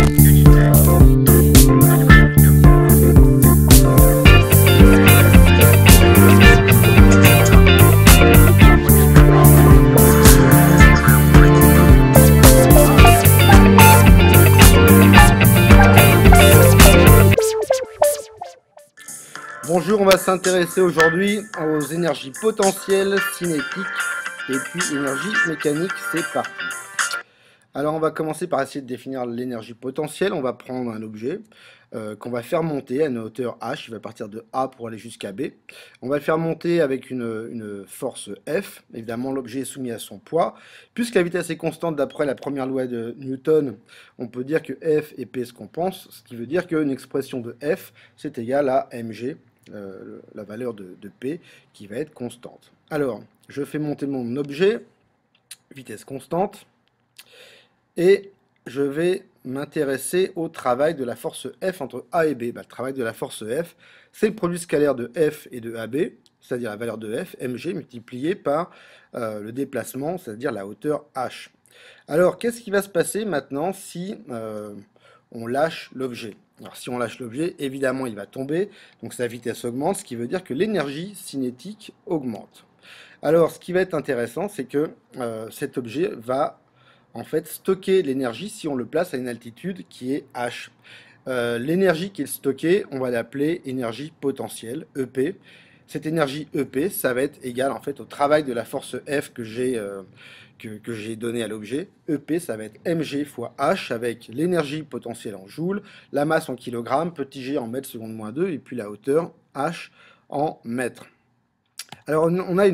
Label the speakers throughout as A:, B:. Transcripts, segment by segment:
A: Bonjour, on va s'intéresser aujourd'hui aux énergies potentielles, cinétiques et puis énergie mécanique, c'est parti. Alors on va commencer par essayer de définir l'énergie potentielle. On va prendre un objet qu'on va faire monter à une hauteur h, il va partir de A pour aller jusqu'à B. On va le faire monter avec une force F, évidemment l'objet est soumis à son poids. Puisque la vitesse est constante d'après la première loi de Newton, on peut dire que F et P se compensent, ce qui veut dire qu'une expression de F c'est égal à mg, la valeur de P qui va être constante. Alors je fais monter mon objet, vitesse constante, et je vais m'intéresser au travail de la force F entre A et B. Le travail de la force F, c'est le produit scalaire de F et de AB, c'est-à-dire la valeur de F, mg, multiplié par le déplacement, c'est-à-dire la hauteur h. Alors, qu'est-ce qui va se passer maintenant si on lâche l'objet? Alors, si on lâche l'objet, évidemment, il va tomber, donc sa vitesse augmente, ce qui veut dire que l'énergie cinétique augmente. Alors, ce qui va être intéressant, c'est que cet objet va en fait stocker l'énergie si on le place à une altitude qui est h. L'énergie qui est stockée, on va l'appeler énergie potentielle, EP. Cette énergie EP, ça va être égal en fait au travail de la force F que j'ai donné à l'objet. EP, ça va être mg fois h avec l'énergie potentielle en joules, la masse en kilogrammes, petit g en mètres secondes moins 2, et puis la hauteur h en mètres. Alors on a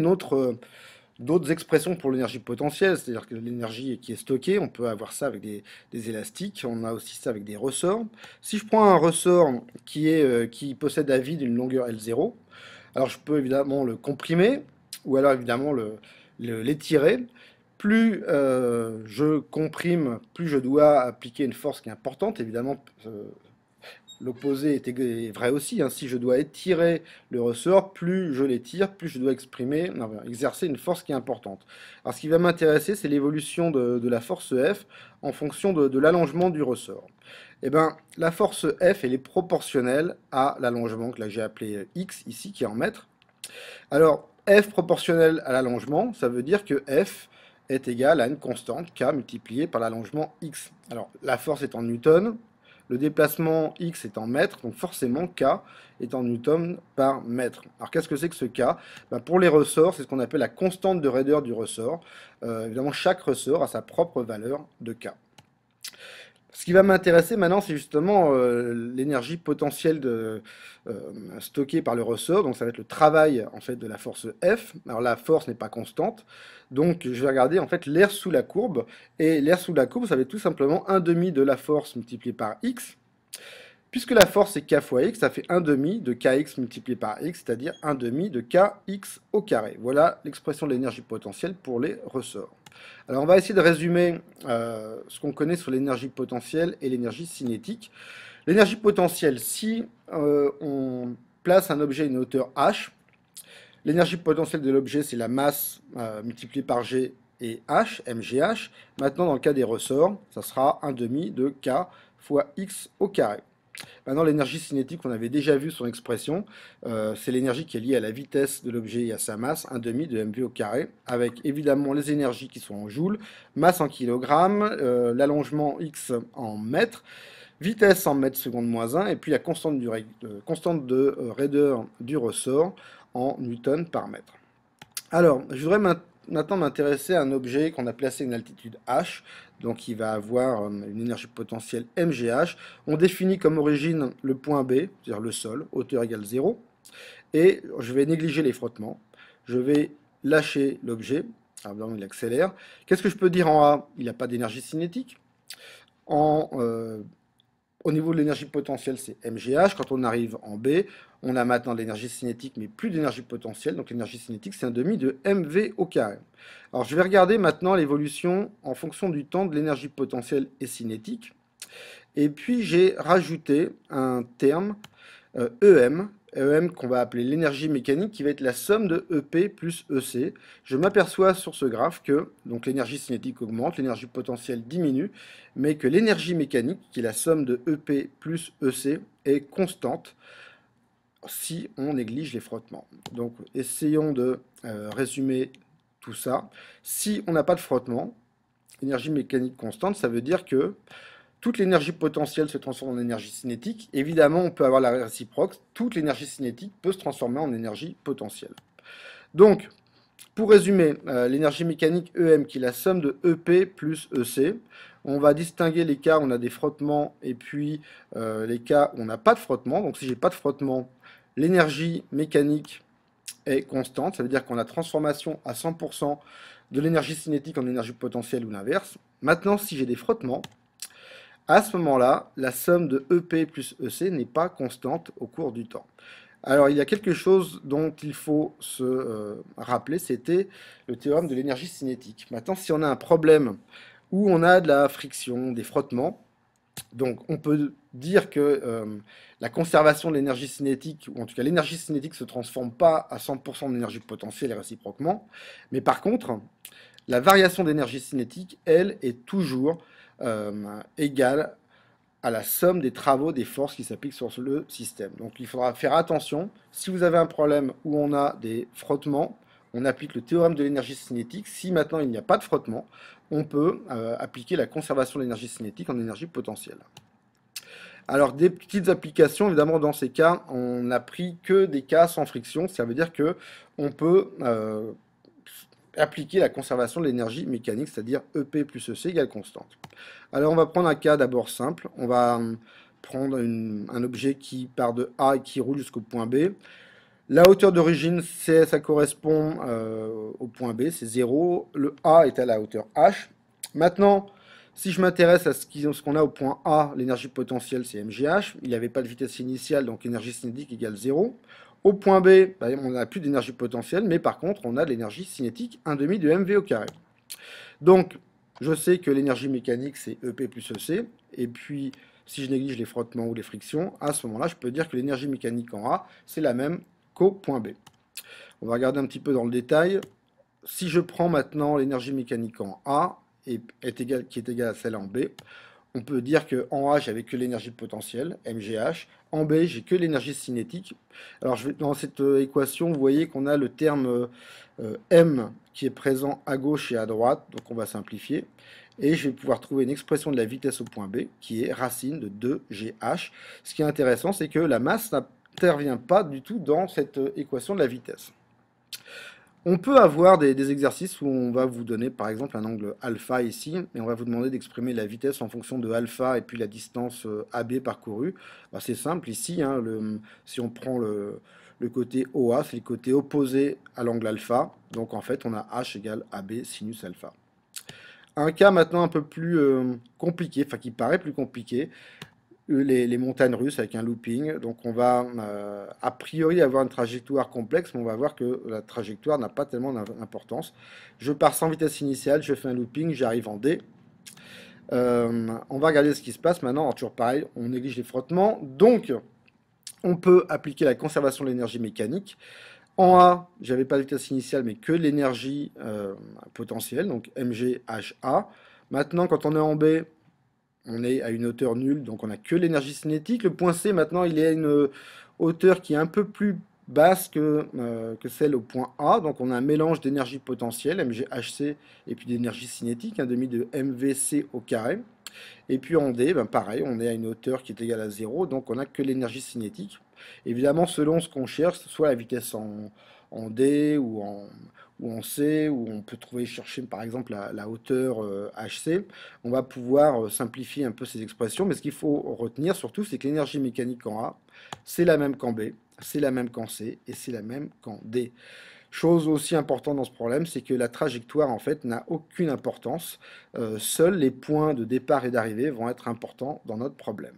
A: d'autres expressions pour l'énergie potentielle, c'est-à-dire que l'énergie qui est stockée, on peut avoir ça avec des élastiques, on a aussi ça avec des ressorts. Si je prends un ressort qui possède à vide une longueur L0, alors je peux évidemment le comprimer, ou alors évidemment l'étirer. Plus je comprime, plus je dois appliquer une force qui est importante, évidemment. L'opposé est vrai aussi, hein. Si je dois étirer le ressort, plus je l'étire, plus je dois exercer une force qui est importante. Alors ce qui va m'intéresser, c'est l'évolution de la force F en fonction de l'allongement du ressort. Et bien, la force F, elle est proportionnelle à l'allongement que là j'ai appelé X ici, qui est en mètres. Alors, F proportionnel à l'allongement, ça veut dire que F est égal à une constante K multipliée par l'allongement X. Alors, la force est en newton. Le déplacement x est en mètres, donc forcément k est en newton par mètre. Alors qu'est-ce que c'est que ce k? Pour les ressorts, c'est ce qu'on appelle la constante de raideur du ressort. Évidemment, chaque ressort a sa propre valeur de k. Ce qui va m'intéresser maintenant, c'est justement l'énergie potentielle stockée par le ressort. Donc ça va être le travail en fait de la force F. Alors la force n'est pas constante. Donc je vais regarder en fait l'air sous la courbe. Et l'air sous la courbe, ça va être tout simplement 1/2 de la force multipliée par x. Puisque la force est k fois x, ça fait 1/2 de kx multiplié par x, c'est-à-dire 1/2 de kx au carré. Voilà l'expression de l'énergie potentielle pour les ressorts. Alors on va essayer de résumer ce qu'on connaît sur l'énergie potentielle et l'énergie cinétique. L'énergie potentielle, si on place un objet à une hauteur h, l'énergie potentielle de l'objet c'est la masse multipliée par g et h, mgh. Maintenant dans le cas des ressorts, ça sera 1/2 de k fois x au carré. Maintenant, l'énergie cinétique, on avait déjà vu son expression, c'est l'énergie qui est liée à la vitesse de l'objet et à sa masse, 1/2 de mv au carré, avec évidemment les énergies qui sont en joules, masse en kilogrammes, l'allongement x en mètres, vitesse en mètres secondes moins 1, et puis la constante de raideur du ressort en newton par mètre. Alors, je voudrais maintenant m'intéresser à un objet qu'on a placé à une altitude h, donc il va avoir une énergie potentielle mgh. On définit comme origine le point B, c'est-à-dire le sol, hauteur égale 0, et je vais négliger les frottements. Je vais lâcher l'objet, alors il accélère. Qu'est-ce que je peux dire en A? Il n'a pas d'énergie cinétique. Au niveau de l'énergie potentielle, c'est mgh. Quand on arrive en B, on a maintenant de l'énergie cinétique, mais plus d'énergie potentielle. Donc l'énergie cinétique, c'est 1/2 de mv au carré. Alors je vais regarder maintenant l'évolution en fonction du temps de l'énergie potentielle et cinétique. Et puis j'ai rajouté un terme EM. EM qu'on va appeler l'énergie mécanique, qui va être la somme de EP plus EC. Je m'aperçois sur ce graphe que donc l'énergie cinétique augmente, l'énergie potentielle diminue, mais que l'énergie mécanique, qui est la somme de EP plus EC, est constante si on néglige les frottements. Donc essayons de résumer tout ça. Si on n'a pas de frottement, énergie mécanique constante, ça veut dire que toute l'énergie potentielle se transforme en énergie cinétique. Évidemment, on peut avoir la réciproque. Toute l'énergie cinétique peut se transformer en énergie potentielle. Donc, pour résumer, l'énergie mécanique EM, qui est la somme de EP plus EC, on va distinguer les cas où on a des frottements et puis les cas où on n'a pas de frottement. Donc, si j'ai pas de frottement, l'énergie mécanique est constante. Ça veut dire qu'on a transformation à 100% de l'énergie cinétique en énergie potentielle ou l'inverse. Maintenant, si j'ai des frottements, à ce moment-là, la somme de EP plus EC n'est pas constante au cours du temps. Alors, il y a quelque chose dont il faut se rappeler, c'était le théorème de l'énergie cinétique. Maintenant, si on a un problème où on a de la friction, des frottements, donc on peut dire que la conservation de l'énergie cinétique, ou en tout cas l'énergie cinétique ne se transforme pas à 100% de l'énergie potentielle et réciproquement, mais par contre, la variation d'énergie cinétique, elle, est toujours égale à la somme des travaux des forces qui s'appliquent sur le système. Donc il faudra faire attention, si vous avez un problème où on a des frottements, on applique le théorème de l'énergie cinétique. Si maintenant il n'y a pas de frottement, on peut appliquer la conservation de l'énergie cinétique en énergie potentielle. Alors des petites applications, évidemment dans ces cas, on n'a pris que des cas sans friction, ça veut dire que on peut appliquer la conservation de l'énergie mécanique, c'est-à-dire EP plus EC égale constante. Alors on va prendre un cas d'abord simple, on va prendre un objet qui part de A et qui roule jusqu'au point B. La hauteur d'origine, ça correspond au point B, c'est 0. Le A est à la hauteur H. Maintenant, si je m'intéresse à ce qu'on a au point A, l'énergie potentielle, c'est mgh. Il n'y avait pas de vitesse initiale, donc énergie cinétique égale 0. Au point B, on n'a plus d'énergie potentielle, mais par contre, on a de l'énergie cinétique 1,5 de mv au carré. Donc, je sais que l'énergie mécanique, c'est EP plus EC. Et puis, si je néglige les frottements ou les frictions, à ce moment-là, je peux dire que l'énergie mécanique en A, c'est la même qu'au point B. On va regarder un petit peu dans le détail. Si je prends maintenant l'énergie mécanique en A, qui est égale à celle en B, on peut dire qu'en A, j'avais que l'énergie potentielle, mgh. En B, j'ai que l'énergie cinétique. Alors, dans cette équation, vous voyez qu'on a le terme m qui est présent à gauche et à droite. Donc, on va simplifier. Et je vais pouvoir trouver une expression de la vitesse au point B qui est racine de 2gh. Ce qui est intéressant, c'est que la masse n'intervient pas du tout dans cette équation de la vitesse. On peut avoir des exercices où on va vous donner par exemple un angle alpha ici, et on va vous demander d'exprimer la vitesse en fonction de alpha et puis la distance AB parcourue. Ben, c'est simple ici, hein, si on prend le côté OA, c'est le côté opposé à l'angle alpha, donc en fait on a H égale AB sinus alpha. Un cas maintenant un peu plus compliqué, enfin qui paraît plus compliqué, les montagnes russes avec un looping. Donc on va a priori avoir une trajectoire complexe, mais on va voir que la trajectoire n'a pas tellement d'importance. Je pars sans vitesse initiale, je fais un looping, j'arrive en D. On va regarder ce qui se passe maintenant. Alors, toujours pareil, on néglige les frottements. Donc on peut appliquer la conservation de l'énergie mécanique. En A, j'avais pas de vitesse initiale, mais que l'énergie potentielle, donc mgha. Maintenant, quand on est en B, on est à une hauteur nulle, donc on n'a que l'énergie cinétique. Le point C, maintenant, il est à une hauteur qui est un peu plus basse que celle au point A. Donc on a un mélange d'énergie potentielle, mghc, et puis d'énergie cinétique, 1,5 de mvc au carré. Et puis en D, pareil, on est à une hauteur qui est égale à 0, donc on n'a que l'énergie cinétique. Évidemment, selon ce qu'on cherche, soit la vitesse en D ou en C, où on peut chercher par exemple la hauteur HC, on va pouvoir simplifier un peu ces expressions, mais ce qu'il faut retenir surtout, c'est que l'énergie mécanique en A, c'est la même qu'en B, c'est la même qu'en C, et c'est la même qu'en D. Chose aussi importante dans ce problème, c'est que la trajectoire en fait n'a aucune importance. Seuls les points de départ et d'arrivée vont être importants dans notre problème.